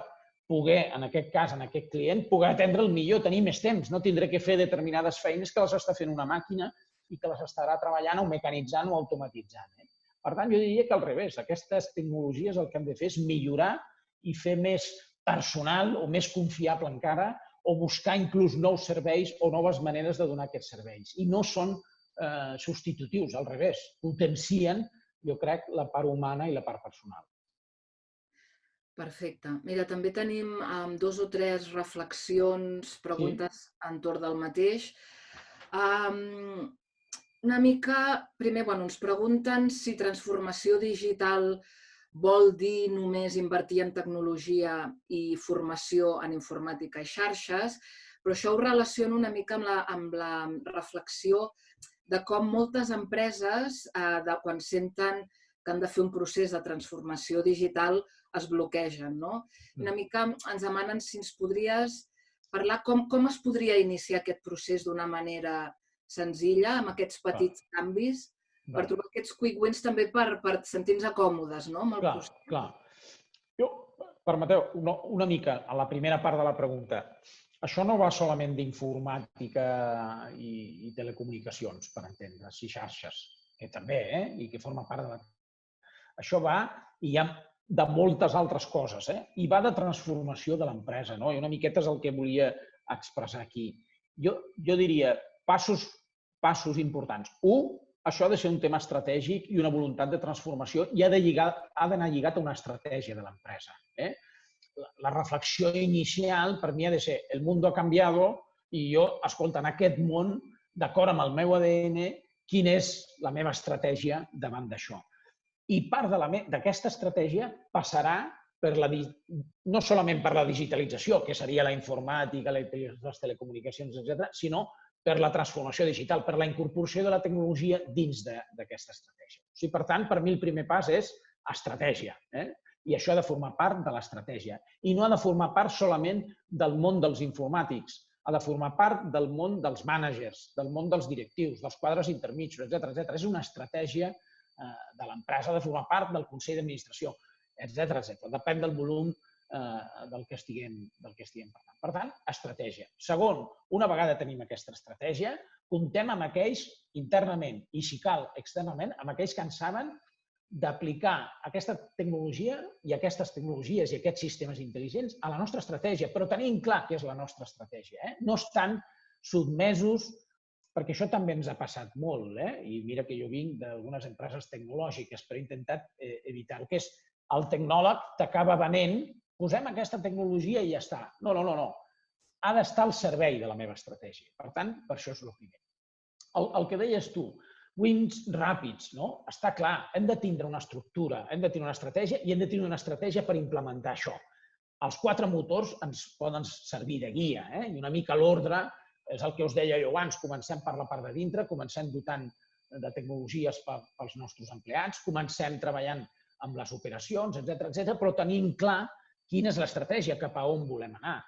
poder, en aquest cas, en aquest client, poder atendre'l millor, tenir més temps. No tindré que fer determinades feines que les està fent una màquina i que les estarà treballant o mecanitzant o automatitzant. Per tant, jo diria que al revés. Aquestes tecnologies el que han de fer és millorar i fer més personal o més confiable encara o buscar inclús nous serveis o noves maneres de donar aquests serveis. I no són substitutius, al revés, potencien, jo crec, la part humana i la part personal. Perfecte. Mira, també tenim 2 o 3 reflexions, preguntes entorn del mateix. Una mica, primer, ens pregunten si transformació digital vol dir només invertir en tecnologia i formació en informàtica i xarxes, però això ho relaciono una mica amb la reflexió de com moltes empreses, quan senten que han de fer un procés de transformació digital, es bloquegen. Una mica ens demanen si ens podries parlar com es podria iniciar aquest procés d'una manera senzilla, amb aquests petits canvis, per trobar aquests quick wins també per sentir-nos còmodes amb el procés. Clar. Jo, permeteu, una mica a la primera part de la pregunta. Això no va solament d'informàtica i telecomunicacions, per entendre's, i xarxes, que també, i que forma part de la... Això va, i hi ha de moltes altres coses, i va de transformació de l'empresa, i una miqueta és el que volia expressar aquí. Jo diria passos importants. Això ha de ser un tema estratègic i una voluntat de transformació i ha d'anar lligat a una estratègia de l'empresa. La reflexió inicial per mi ha de ser el mundo ha cambiado i jo, escolta, en aquest món, d'acord amb el meu ADN, quina és la meva estratègia davant d'això. I part d'aquesta estratègia passarà no solament per la digitalització, que seria la informàtica, les telecomunicacions, etc., sinó per la transformació digital, per la incorporació de la tecnologia dins d'aquesta estratègia. Per tant, per mi el primer pas és estratègia, i això ha de formar part de l'estratègia. I no ha de formar part solament del món dels informàtics, ha de formar part del món dels mànagers, del món dels directius, dels quadres intermits, etc. És una estratègia de l'empresa, ha de formar part del Consell d'Administració, etc. Depèn del volum del que estiguem parlant. Per tant, estratègia. Segon, una vegada tenim aquesta estratègia, comptem amb aquells internament i, si cal, externament, amb aquells que en saben d'aplicar aquesta tecnologia i aquestes tecnologies i aquests sistemes intel·ligents a la nostra estratègia, però tenint clar què és la nostra estratègia. No estan sotmesos, perquè això també ens ha passat molt, i mira que jo vinc d'algunes empreses tecnològiques, però he intentat evitar-ho, que és el tecnòleg t'acaba venent, posem aquesta tecnologia i ja està. No. Ha d'estar al servei de la meva estratègia. Per tant, per això és el primer. El que deies tu, wins ràpids, està clar, hem de tindre una estructura, hem de tenir una estratègia i hem de tenir una estratègia per implementar això. Els 4 motors ens poden servir de guia, i una mica l'ordre és el que us deia jo abans, comencem per la part de dintre, comencem dotant de tecnologies pels nostres empleats, comencem treballant amb les operacions, etc., però tenim clar quina és l'estratègia, cap a on volem anar.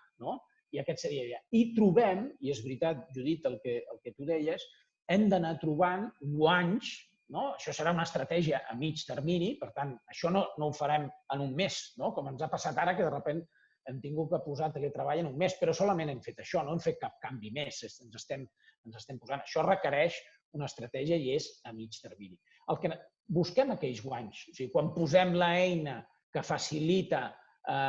I aquest seria ja. I trobem, i és veritat, Judit, el que tu deies, hem d'anar trobant guanys, això serà una estratègia a mig termini, per tant, això no ho farem en un mes, com ens ha passat ara, que de sobte hem tingut que posar teletreball en un mes, però solament hem fet això, no hem fet cap canvi més, ens estem posant. Això requereix una estratègia i és a mig termini. Busquem aquells guanys. Quan posem l'eina que facilita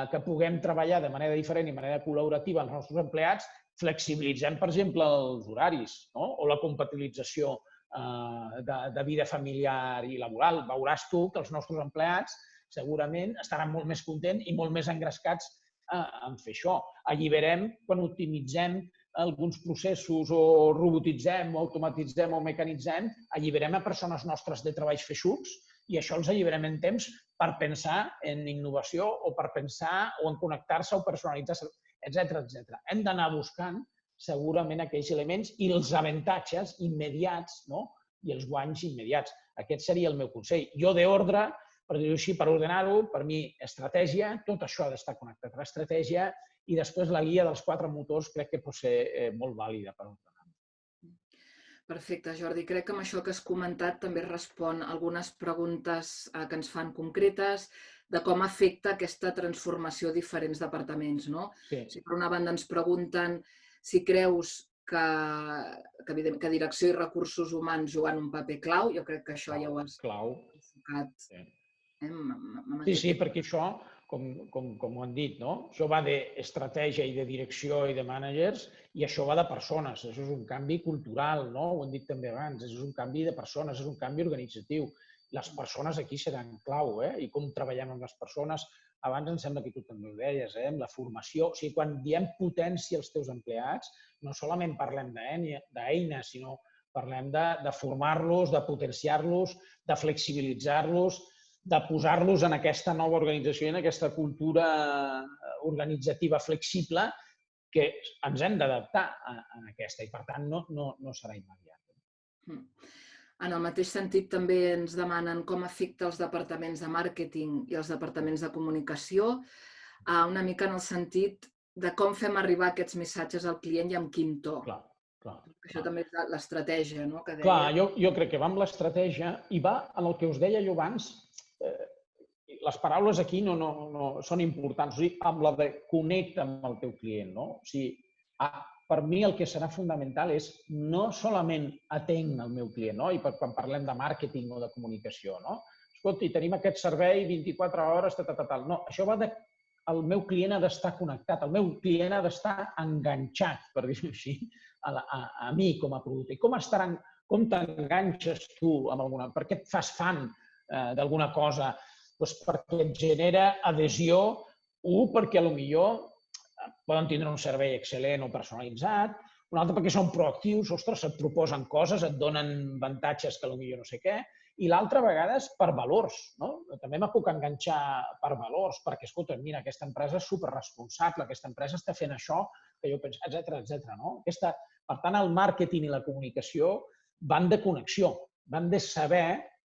que puguem treballar de manera diferent i de manera col·laborativa amb els nostres empleats, flexibilitzem, per exemple, els horaris o la compatibilització de vida familiar i laboral. Veuràs tu que els nostres empleats segurament estaran molt més contents i molt més engrescats en fer això. Alliberem, quan optimitzem alguns processos o robotitzem o automatitzem o mecanitzem, alliberem a persones nostres de treballs feixucs i això els alliberem en temps per pensar en innovació o per pensar o en connectar-se o personalitzar-se, etc. Hem d'anar buscant segurament aquells elements i els avantatges immediats i els guanys immediats. Aquest seria el meu consell. Jo d'ordre, per dir-ho així, per ordenar-ho, per mi, estratègia, tot això ha d'estar connectat a l'estratègia i després la guia dels 4 motors crec que pot ser molt vàlida per ordenar. Perfecte, Jordi. Crec que amb això que has comentat també respon algunes preguntes que ens fan concretes de com afecta aquesta transformació a diferents departaments. Si per una banda ens pregunten si creus que direcció i recursos humans juguen un paper clau, jo crec que això ja ho has Clau. enfocat. Sí, perquè això com ho han dit, no? Això va d'estratègia i de direcció i de managers i això va de persones. Això és un canvi cultural, no? Ho hem dit també abans. És un canvi de persones, és un canvi organitzatiu. Les persones aquí seran clau, i com treballem amb les persones. Abans em sembla que tu també ho deies, amb la formació. O sigui, quan diem potència als teus empleats, no solament parlem d'eines, sinó parlem de formar-los, de potenciar-los, de flexibilitzar-los, de posar-los en aquesta nova organització i en aquesta cultura organitzativa flexible que ens hem d'adaptar a aquesta i, per tant, no serà immediat. En el mateix sentit, també ens demanen com afecta els departaments de màrqueting i els departaments de comunicació, una mica en el sentit de com fem arribar aquests missatges al client i amb quin to. Clar. Això també és l'estratègia, no? Clar, jo crec que va amb l'estratègia i va en el que us deia jo abans. Les paraules aquí no són importants, o sigui, amb la de connecta amb el teu client, no? O sigui, per mi el que serà fundamental és no solament atenc el meu client, no? I quan parlem de màrqueting o de comunicació, no? Escolta, tenim aquest servei 24 hores, tal. No, això va de... El meu client ha d'estar connectat, el meu client ha d'estar enganxat, per dir-ho així, a mi com a producte. I com t'enganxes tu amb alguna... Per què et fas fan d'alguna cosa? Doncs perquè et genera adhesió, perquè potser poden tindre un servei excel·lent o personalitzat, un altre perquè són proactius, ostres, et proposen coses, et donen avantatges que potser no sé què, i l'altra a vegades per valors, no? També me puc enganxar per valors, perquè, escolta, mira, aquesta empresa és superresponsable, aquesta empresa està fent això, que jo penso, etc. No? Per tant, el màrqueting i la comunicació van de connexió, van de saber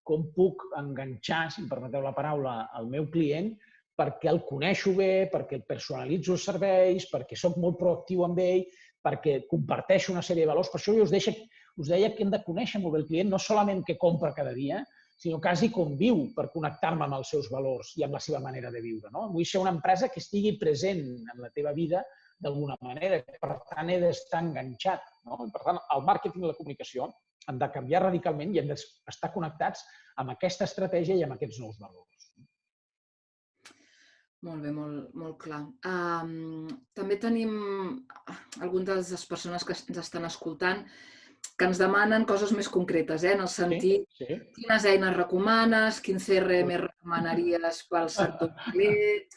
com puc enganxar, si em permeteu la paraula, al meu client, perquè el coneixo bé, perquè el personalitzo els serveis, perquè soc molt proactiu amb ell, perquè comparteixo una sèrie de valors. Per això jo us deia que hem de conèixer molt bé el client, no solament què compra cada dia, sinó quasi com viu, per connectar-me amb els seus valors i amb la seva manera de viure. Vull ser una empresa que estigui present en la teva vida d'alguna manera. Per tant, he d'estar enganxat. Per tant, el màrqueting i la comunicació han de canviar radicalment i hem d'estar connectats amb aquesta estratègia i amb aquests nous valors. Molt bé, molt clar. També tenim algunes de les persones que ens estan escoltant que ens demanen coses més concretes, en el sentit, quines eines recomanes, quin CRM recomanaries pel sector hoteler.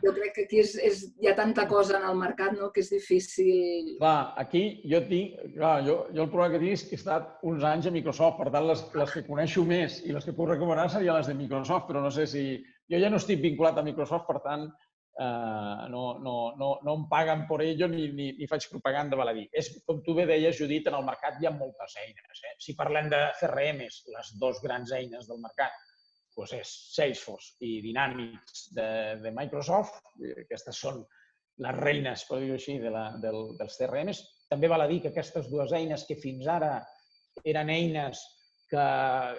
Jo crec que aquí hi ha tanta cosa en el mercat que és difícil... Clar, aquí jo el problema que tinc és que he estat uns anys a Microsoft, per tant, les que coneixo més i les que puc recomanar serien les de Microsoft, però no sé si... Jo ja no estic vinculat a Microsoft, per tant, no em paguen per ello ni faig propaganda, val a dir. Com tu bé deies, Judit, en el mercat hi ha moltes eines. Si parlem de CRMs, les dues grans eines del mercat, doncs és Salesforce i Dynamics de Microsoft. Aquestes són les reines, per dir-ho així, dels CRMs. També val a dir que aquestes dues eines que fins ara eren eines que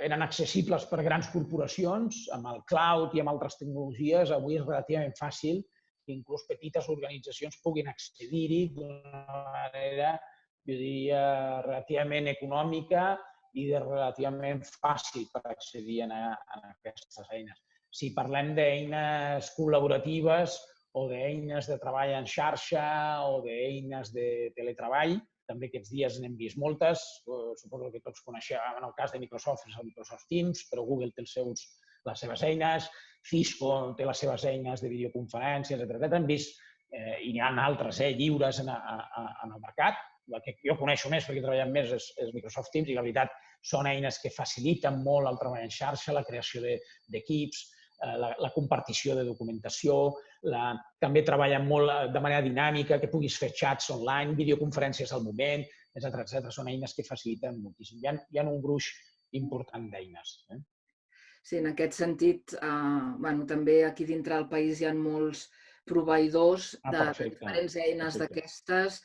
eren accessibles per grans corporacions, amb el cloud i amb altres tecnologies, avui és relativament fàcil que inclús petites organitzacions puguin accedir-hi d'una manera, jo diria, relativament econòmica i relativament fàcil per accedir a aquestes eines. Si parlem d'eines col·laboratives o d'eines de treball en xarxa o d'eines de teletreball, també aquests dies n'hem vist moltes, suposo que tots coneixeu, en el cas de Microsoft és el Microsoft Teams, però Google té les seves eines, Cisco té les seves eines de videoconferències, etc. Hem vist, i n'hi ha altres lliures en el mercat. La que jo coneixo més perquè he treballat més és Microsoft Teams i la veritat són eines que faciliten molt el treball en xarxa, la creació d'equips, la compartició de documentació, també treballen molt de manera dinàmica, que puguis fer xats online, videoconferències al moment, etc. Són eines que faciliten moltíssim. Hi ha un gruix important d'eines. Sí, en aquest sentit, també aquí dintre del país hi ha molts proveïdors de diferents eines d'aquestes,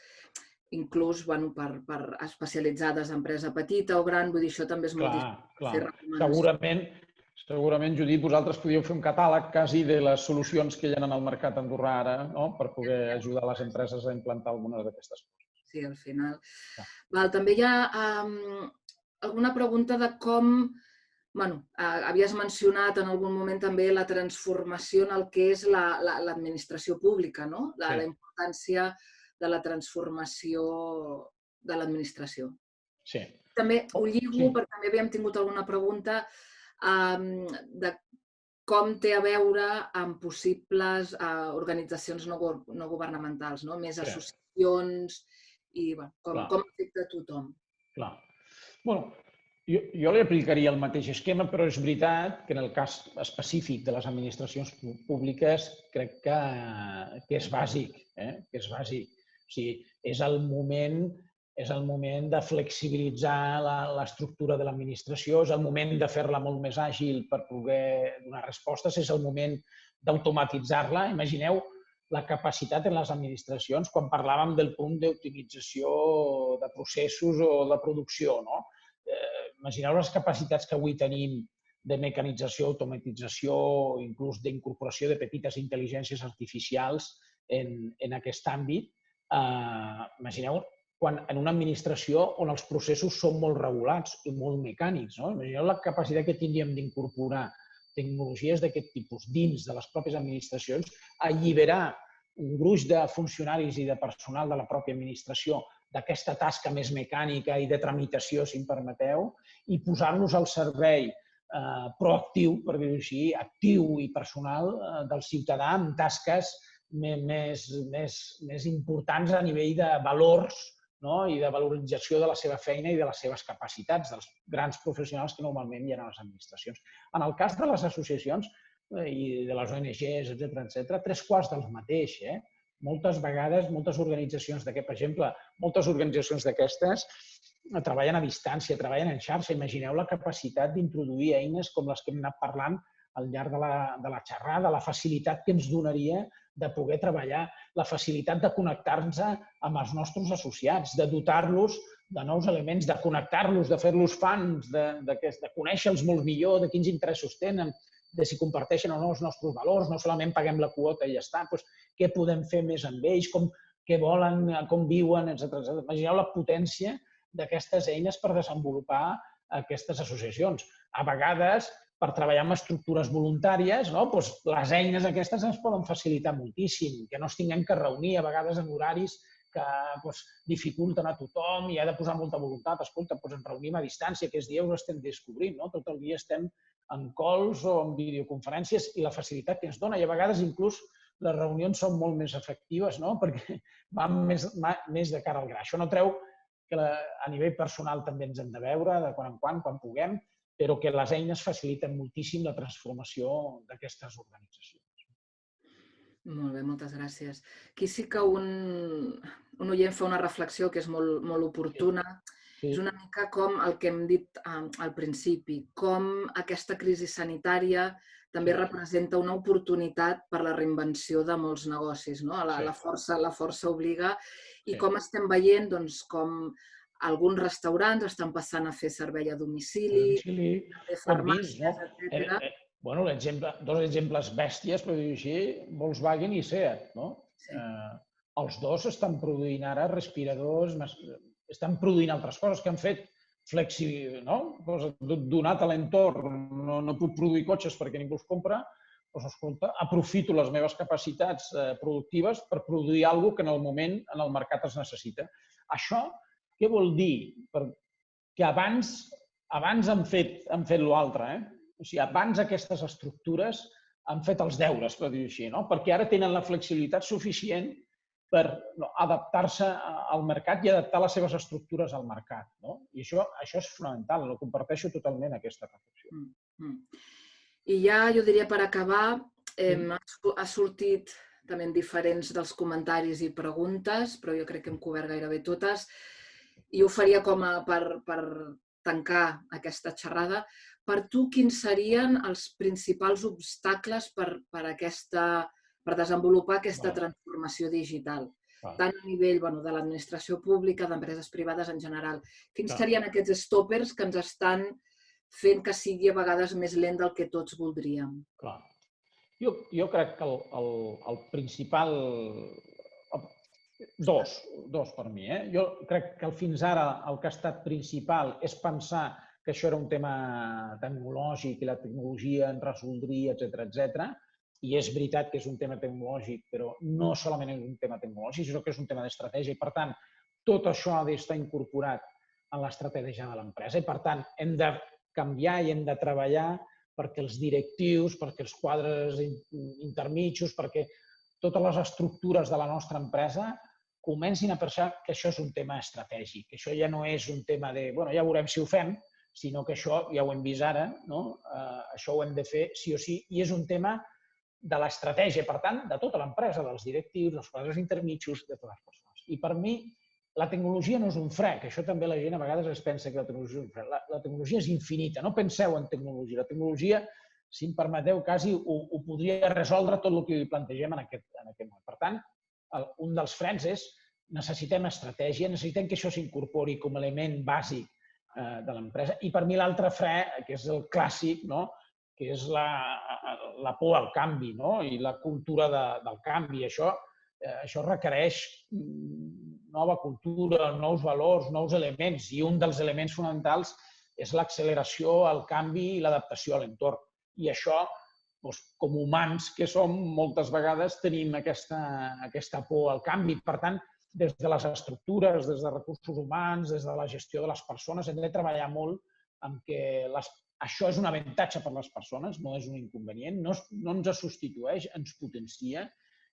inclús per especialitzades en empresa petita o gran, vull dir, això també és molt difícil fer recomanacions. Segurament, Judit, vosaltres podíeu fer un catàleg quasi de les solucions que hi ha en el mercat andorrà ara, per poder ajudar les empreses a implantar algunes d'aquestes coses. Sí, al final. També hi ha alguna pregunta de com havies mencionat en algun moment també la transformació en el que és l'administració pública, no? La importància de la transformació de l'administració. Sí. També ho lligo, perquè també havíem tingut alguna pregunta de com té a veure amb possibles organitzacions no governamentals, més associacions i com afecta a tothom. Clar. Bé, jo li aplicaria el mateix esquema, però és veritat que en el cas específic de les administracions públiques crec que és bàsic, que és bàsic. O sigui, és el moment de flexibilitzar l'estructura de l'administració, és el moment de fer-la molt més àgil per poder donar respostes, és el moment d'automatitzar-la. Imagineu la capacitat en les administracions quan parlàvem del punt d'optimització de processos o de producció. Imagineu les capacitats que avui tenim de mecanització, automatització, inclús d'incorporació de petites intel·ligències artificials en aquest àmbit. Imagineu quan en una administració on els processos són molt regulats i molt mecànics. Imagineu la capacitat que tindríem d'incorporar tecnologies d'aquest tipus dins de les pròpies administracions, alliberar un gruix de funcionaris i de personal de la pròpia administració d'aquesta tasca més mecànica i de tramitació, si em permeteu, i posar-los al servei proactiu, per dir-ho així, actiu i personal del ciutadà amb tasques més importants a nivell de valors i de valorització de la seva feina i de les seves capacitats, dels grans professionals que normalment hi ha a les administracions. En el cas de les associacions i de les ONGs, etc., tres quarts del mateix. Moltes vegades, moltes organitzacions d'aquest, per exemple, moltes organitzacions d'aquestes treballen a distància, treballen en xarxa. Imagineu la capacitat d'introduir eines com les que hem anat parlant al llarg de la xerrada, la facilitat que ens donaria de poder treballar, la facilitat de connectar-nos amb els nostres associats, de dotar-los de nous elements, de connectar-los, de fer-los fans, de conèixer-los molt millor, de quins interessos tenen, de si comparteixen o no els nostres valors, no solament paguem la quota i ja està, què podem fer més amb ells, què volen, com viuen, etc. Imagineu la potència d'aquestes eines per desenvolupar aquestes associacions. A vegades, per treballar amb estructures voluntàries, les eines aquestes ens poden facilitar moltíssim, que no es tinguem que reunir a vegades en horaris que dificulten a tothom i ha de posar molta voluntat. Escolta, ens reunim a distància, aquests dies ho estem descobrint, tot el dia estem en calls o en videoconferències i la facilitat que ens dona. I a vegades inclús les reunions són molt més efectives perquè van més de cara al gra. Això no treu que a nivell personal també ens hem de veure de quan en quan puguem, però que les eines faciliten moltíssim la transformació d'aquestes organitzacions. Molt bé, moltes gràcies. Aquí sí que un oient fa una reflexió que és molt oportuna. És una mica com el que hem dit al principi, com aquesta crisi sanitària també representa una oportunitat per a la reinvenció de molts negocis. La força obliga i com estem veient com alguns restaurants estan passant a fer servei a domicili, farmàcies, etc. Dos exemples bèsties, per dir-ho així, Volkswagen i Seat. Els dos estan produint ara respiradors, estan produint altres coses que han fet donat a l'entorn, no puc produir cotxes perquè ningú els compra, escolta, aprofito les meves capacitats productives per produir alguna cosa que en el moment en el mercat es necessita. Això què vol dir? Que abans han fet l'altre. O sigui, abans aquestes estructures han fet els deures, per dir-ho així, perquè ara tenen la flexibilitat suficient per adaptar-se al mercat i adaptar les seves estructures al mercat. I això és fonamental, ho comparteixo totalment, aquesta reflexió. I ja, jo diria, per acabar, ha sortit també en diferents dels comentaris i preguntes, però jo crec que hem cobert gairebé totes, i ho faria com per tancar aquesta xerrada. Per tu, quins serien els principals obstacles per desenvolupar aquesta transformació digital? Tant a nivell de l'administració pública, d'empreses privades en general. Quins serien aquests stoppers que ens estan fent que sigui a vegades més lent del que tots voldríem? Clar. Jo crec que el principal... Dos per mi. Jo crec que fins ara el que ha estat principal és pensar que això era un tema tecnològic i la tecnologia ens resoldria, etc. I és veritat que és un tema tecnològic, però no solament és un tema tecnològic, sinó que és un tema d'estratègia. I, per tant, tot això ha d'estar incorporat en l'estratègia de l'empresa. I, per tant, hem de canviar i hem de treballar perquè els directius, perquè els quadres intermitjos, perquè totes les estructures de la nostra empresa comencin a pensar que això és un tema estratègic, que això ja no és un tema de, bueno, ja veurem si ho fem, sinó que això ja ho hem vist ara, no? Això ho hem de fer sí o sí, i és un tema de l'estratègia, per tant, de tota l'empresa, dels directius, dels quadres intermitjos, de totes les persones. I per mi, la tecnologia no és un fre, que això també la gent a vegades es pensa que la tecnologia és un fre. La tecnologia és infinita, no penseu en tecnologia. La tecnologia, si em permeteu, quasi ho podria resoldre tot el que plantegem en aquest moment. Per tant, un dels frens és necessitem estratègia, necessitem que això s'incorpori com a element bàsic de l'empresa. I per mi l'altre fre, que és el clàssic, que és la por al canvi i la cultura del canvi. Això requereix nova cultura, nous valors, nous elements, i un dels elements fonamentals és l'acceleració, el canvi i l'adaptació a l'entorn. I això, com humans que som, moltes vegades tenim aquesta por al canvi. Per tant, des de les estructures, des de recursos humans, des de la gestió de les persones, hem de treballar molt en què això és un avantatge per a les persones, no és un inconvenient, no ens substitueix, ens potencia.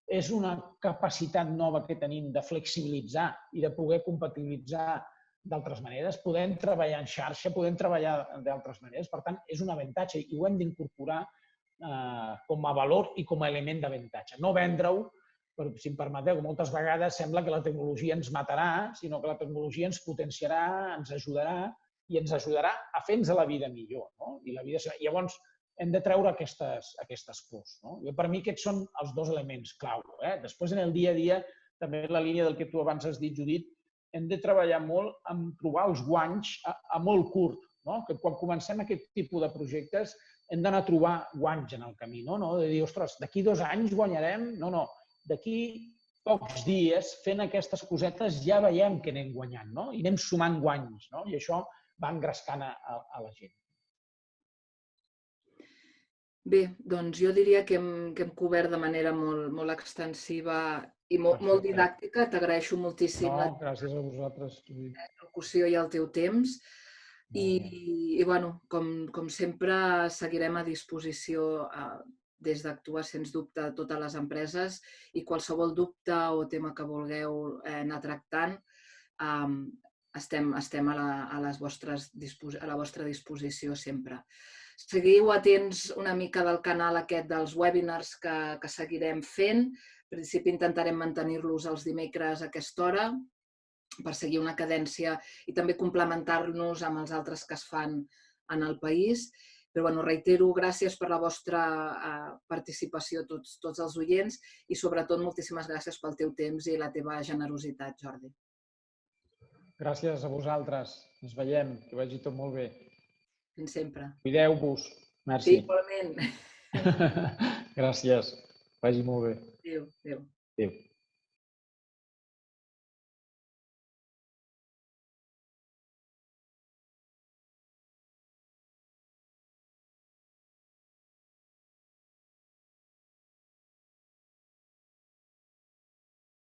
És una capacitat nova que tenim de flexibilitzar i de poder compatibilitzar d'altres maneres. Podem treballar en xarxa, podem treballar d'altres maneres. Per tant, és un avantatge i ho hem d'incorporar com a valor i com a element d'avantatge. No vendre-ho, si em permeteu, moltes vegades sembla que la tecnologia ens matarà, sinó que la tecnologia ens potenciarà, ens ajudarà i ens ajudarà a fer-nos la vida millor. Llavors, hem de treure aquestes pors. Per mi aquests són els dos elements clau. Després, en el dia a dia, també en la línia del que tu abans has dit, Judit, hem de treballar molt en trobar els guanys a molt curt. Que quan comencem aquest tipus de projectes hem d'anar a trobar guanys en el camí. De dir, ostres, d'aquí 2 anys guanyarem? No. D'aquí pocs dies, fent aquestes cosetes, ja veiem que anem guanyant i anem sumant guanys. I això va engrescant a la gent. Bé, doncs jo diria que hem cobert de manera molt extensiva i molt didàctica. T'agraeixo moltíssim la gràcies a vosaltres. locució i el teu temps. I com sempre, seguirem a disposició des d'Actua, sens dubte, a totes les empreses, i qualsevol dubte o tema que vulgueu anar tractant, estem a la vostra disposició sempre. Seguiu atents una mica del canal aquest dels webinars que seguirem fent. En principi intentarem mantenir-los els dimecres a aquesta hora per seguir una cadència i també complementar-nos amb els altres que es fan en el país. Però reitero, gràcies per la vostra participació, tots els oients, i sobretot moltíssimes gràcies pel teu temps i la teva generositat, Jordi. Gràcies a vosaltres. Ens veiem. Que vagi tot molt bé. Fins sempre. Cuideu-vos. Merci. Sí, igualment. Gràcies. Vagi molt bé. Adéu. Adéu.